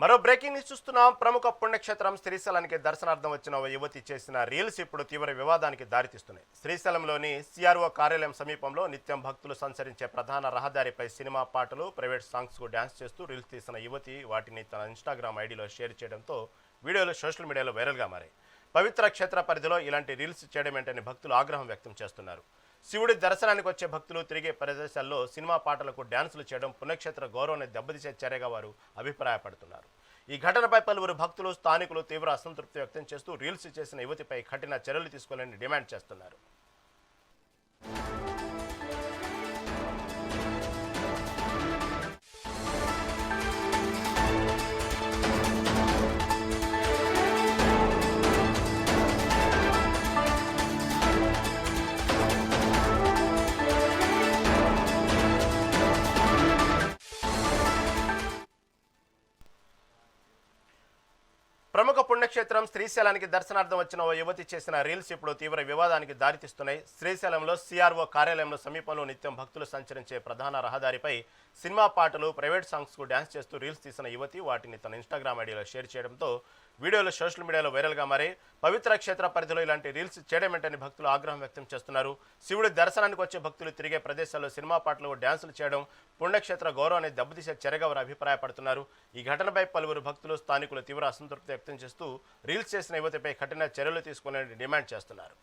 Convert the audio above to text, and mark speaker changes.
Speaker 1: మరో breaking news చూస్తున్నాం. ప్రముఖ పుణ్యక్షేత్రం శ్రీశైలానికి దర్శనార్థం వచ్చిన ఓ యువతి చేసిన రీల్స్ ఇప్పుడు తీవ్ర వివాదానికి దారితీస్తున్నాయి. శ్రీశైలంలోని సిఆర్ఓ కార్యాలయం సమీపంలో నిత్యం భక్తులు సంచరించే ప్రధాన రహదారిపై సినిమా పాటలు, ప్రైవేట్ సాంగ్స్ కు డ్యాన్స్ చేస్తూ రీల్స్ తీసిన యువతి వాటిని తన ఇన్స్టాగ్రామ్ ఐడిలో షేర్ చేయడంతో వీడియోలు సోషల్ మీడియాలో వైరల్గా మారాయి. పవిత్ర క్షేత్ర పరిధిలో ఇలాంటి రీల్స్ చేయడం ఏంటని భక్తులు ఆగ్రహం వ్యక్తం చేస్తున్నారు. శివుడి దర్శనానికి వచ్చే భక్తులు తిరిగే ప్రదేశాల్లో సినిమా పాటలకు డ్యాన్సులు చేయడం పుణ్యక్షేత్ర గౌరవాన్ని దెబ్బతీసే చర్యగా వారు అభిప్రాయపడుతున్నారు. ఈ ఘటనపై పలువురు భక్తులు, స్థానికులు తీవ్ర అసంతృప్తి వ్యక్తం చేస్తూ రీల్స్ చేసిన యువతిపై కఠిన చర్యలు తీసుకోవాలని డిమాండ్ చేస్తున్నారు. ప్రముఖ పుణ్యక్షేత్రం శ్రీశైలానికి దర్శనార్థం వచ్చిన ఓ యువతి చేసిన రీల్స్ ఇప్పుడు తీవ్ర వివాదానికి దారితీస్తున్నాయి. శ్రీశైలంలో సిఆర్ఓ కార్యాలయంలో సమీపంలో నిత్యం భక్తులు సంచరించే ప్రధాన రహదారిపై సినిమా పాటలు, ప్రైవేట్ సాంగ్స్ కు డ్యాన్స్ చేస్తూ రీల్స్ తీసిన యువతి వాటిని తన ఇన్స్టాగ్రామ్ ఐడిలో షేర్ చేయడంతో వీడియోలు సోషల్ మీడియాలో వైరల్గా మారాయి. పవిత్ర క్షేత్ర పరిధిలో ఇలాంటి రీల్స్ చేయడం ఏంటని భక్తులు ఆగ్రహం వ్యక్తం చేస్తున్నారు. శివుడి దర్శనానికి వచ్చే భక్తులు తిరిగే ప్రదేశాల్లో సినిమా పాటలు, డ్యాన్సులు చేయడం పుణ్యక్షేత్ర గౌరవాన్ని దెబ్బతీసే చర్యగా వారు అభిప్రాయపడుతున్నారు. ఈ ఘటనపై పలువురు భక్తులు, స్థానికులు తీవ్ర అసంతృప్తి వ్యక్తం చేస్తూ రీల్స్ చేసిన యువతిపై కఠిన చర్యలు తీసుకోవాలని డిమాండ్ చేస్తున్నారు.